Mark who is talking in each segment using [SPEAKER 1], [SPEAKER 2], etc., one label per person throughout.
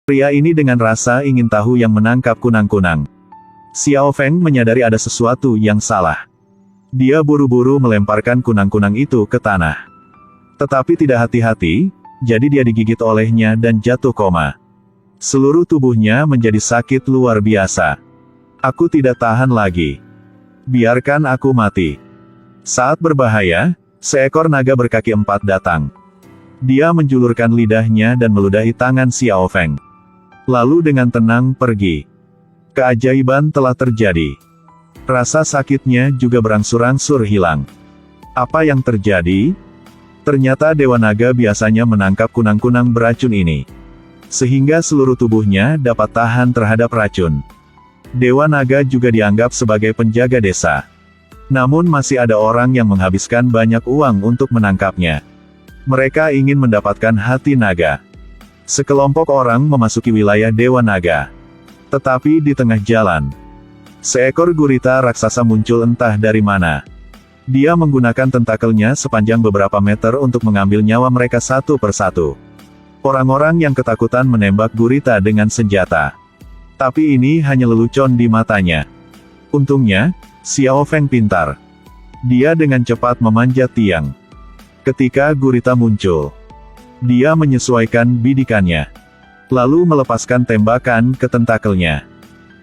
[SPEAKER 1] Pria ini dengan rasa ingin tahu yang menangkap kunang-kunang. Xiao Feng menyadari ada sesuatu yang salah. Dia buru-buru melemparkan kunang-kunang itu ke tanah. Tetapi tidak hati-hati, jadi dia digigit olehnya dan jatuh koma. Seluruh tubuhnya menjadi sakit luar biasa. Aku tidak tahan lagi. Biarkan aku mati. Saat berbahaya, seekor naga berkaki 4 datang. Dia menjulurkan lidahnya dan meludahi tangan Xiao Feng. Lalu dengan tenang pergi. Keajaiban telah terjadi. Rasa sakitnya juga berangsur-angsur hilang. Apa yang terjadi? Ternyata Dewa Naga biasanya menangkap kunang-kunang beracun ini. Sehingga seluruh tubuhnya dapat tahan terhadap racun. Dewa Naga juga dianggap sebagai penjaga desa. Namun masih ada orang yang menghabiskan banyak uang untuk menangkapnya. Mereka ingin mendapatkan hati naga. Sekelompok orang memasuki wilayah Dewa Naga. Tetapi di tengah jalan, seekor gurita raksasa muncul entah dari mana. Dia menggunakan tentakelnya sepanjang beberapa meter untuk mengambil nyawa mereka satu persatu. Orang-orang yang ketakutan menembak gurita dengan senjata. Tapi ini hanya lelucon di matanya. Untungnya, Xiao Feng pintar. Dia dengan cepat memanjat tiang. Ketika gurita muncul, dia menyesuaikan bidikannya. Lalu melepaskan tembakan ke tentakelnya.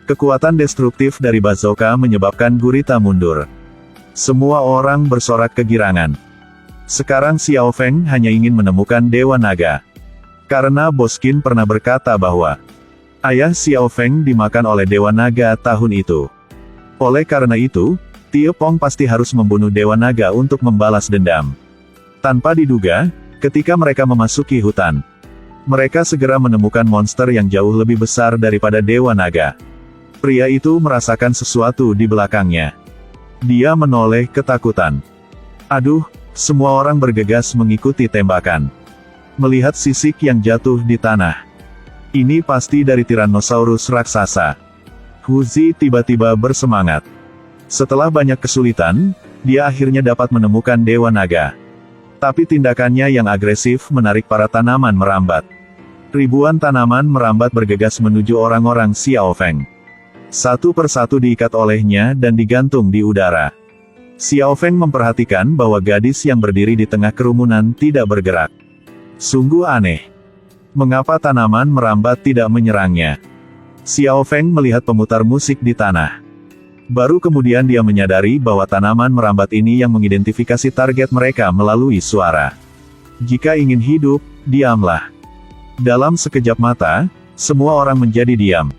[SPEAKER 1] Kekuatan destruktif dari bazooka menyebabkan gurita mundur. Semua orang bersorak kegirangan. Sekarang Xiao Feng hanya ingin menemukan Dewa Naga. Karena Boskin pernah berkata bahwa ayah Xiao Feng dimakan oleh Dewa Naga tahun itu. Oleh karena itu, Tie Pong pasti harus membunuh Dewa Naga untuk membalas dendam. Tanpa diduga, ketika mereka memasuki hutan, mereka segera menemukan monster yang jauh lebih besar daripada Dewa Naga. Pria itu merasakan sesuatu di belakangnya. Dia menoleh ketakutan. Aduh, semua orang bergegas mengikuti tembakan. Melihat sisik yang jatuh di tanah. Ini pasti dari Tyrannosaurus raksasa. Huzi tiba-tiba bersemangat. Setelah banyak kesulitan, dia akhirnya dapat menemukan Dewa Naga. Tapi tindakannya yang agresif menarik para tanaman merambat. Ribuan tanaman merambat bergegas menuju orang-orang Xiao Feng. Satu persatu diikat olehnya dan digantung di udara. Xiao Feng memperhatikan bahwa gadis yang berdiri di tengah kerumunan tidak bergerak. Sungguh aneh. Mengapa tanaman merambat tidak menyerangnya? Xiao Feng melihat pemutar musik di tanah. Baru kemudian dia menyadari bahwa tanaman merambat ini yang mengidentifikasi target mereka melalui suara. Jika ingin hidup, diamlah. Dalam sekejap mata, semua orang menjadi diam.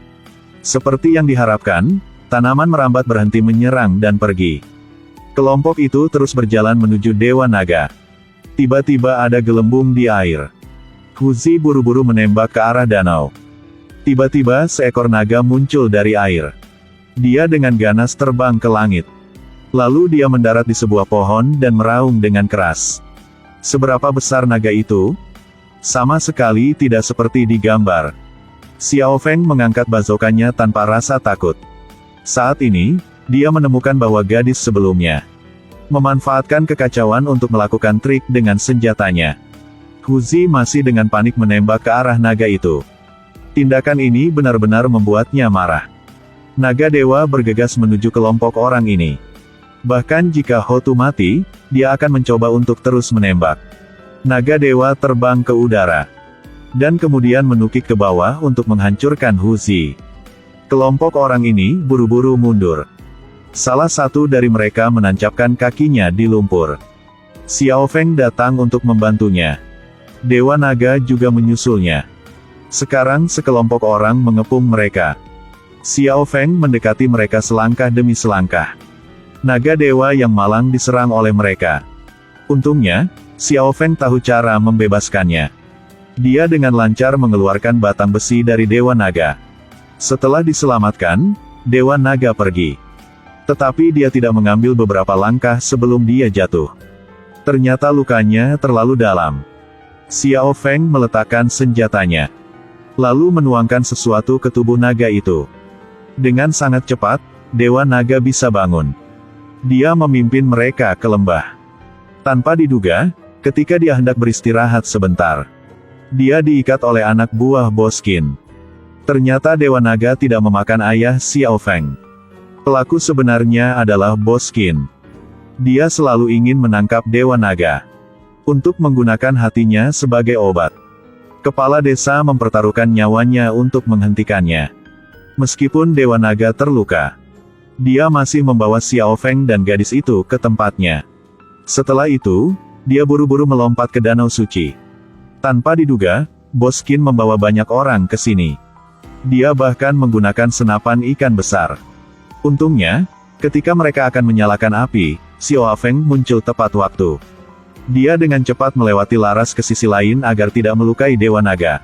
[SPEAKER 1] Seperti yang diharapkan, tanaman merambat berhenti menyerang dan pergi. Kelompok itu terus berjalan menuju Dewa Naga. Tiba-tiba ada gelembung di air. Huzi buru-buru menembak ke arah danau. Tiba-tiba seekor naga muncul dari air. Dia dengan ganas terbang ke langit. Lalu dia mendarat di sebuah pohon dan meraung dengan keras. Seberapa besar naga itu? Sama sekali tidak seperti di gambar. Xiao Feng mengangkat bazookannya tanpa rasa takut. Saat ini, dia menemukan bahwa gadis sebelumnya memanfaatkan kekacauan untuk melakukan trik dengan senjatanya. Huzi masih dengan panik menembak ke arah naga itu. Tindakan ini benar-benar membuatnya marah. Naga dewa bergegas menuju kelompok orang ini. Bahkan jika Hotu mati, dia akan mencoba untuk terus menembak. Naga dewa terbang ke udara. Dan kemudian menukik ke bawah untuk menghancurkan Huzi. Kelompok orang ini buru-buru mundur. Salah satu dari mereka menancapkan kakinya di lumpur. Xiao Feng datang untuk membantunya. Dewa Naga juga menyusulnya. Sekarang sekelompok orang mengepung mereka. Xiao Feng mendekati mereka selangkah demi selangkah. Naga dewa yang malang diserang oleh mereka. Untungnya, Xiao Feng tahu cara membebaskannya. Dia dengan lancar mengeluarkan batang besi dari Dewa Naga. Setelah diselamatkan, Dewa Naga pergi. Tetapi dia tidak mengambil beberapa langkah sebelum dia jatuh. Ternyata lukanya terlalu dalam. Xiao Feng meletakkan senjatanya. Lalu menuangkan sesuatu ke tubuh naga itu. Dengan sangat cepat, Dewa Naga bisa bangun. Dia memimpin mereka ke lembah. Tanpa diduga, ketika dia hendak beristirahat sebentar, dia diikat oleh anak buah Boskin. Ternyata Dewa Naga tidak memakan ayah Xiao Feng. Pelaku sebenarnya adalah Bos Qin. Dia selalu ingin menangkap Dewa Naga untuk menggunakan hatinya sebagai obat. Kepala desa mempertaruhkan nyawanya untuk menghentikannya. Meskipun Dewa Naga terluka, dia masih membawa Xiao Feng dan gadis itu ke tempatnya. Setelah itu, dia buru-buru melompat ke Danau Suci. Tanpa diduga, Bos Qin membawa banyak orang ke sini. Dia bahkan menggunakan senapan ikan besar. Untungnya, ketika mereka akan menyalakan api, Xiao Feng muncul tepat waktu. Dia dengan cepat melewati laras ke sisi lain agar tidak melukai Dewa Naga.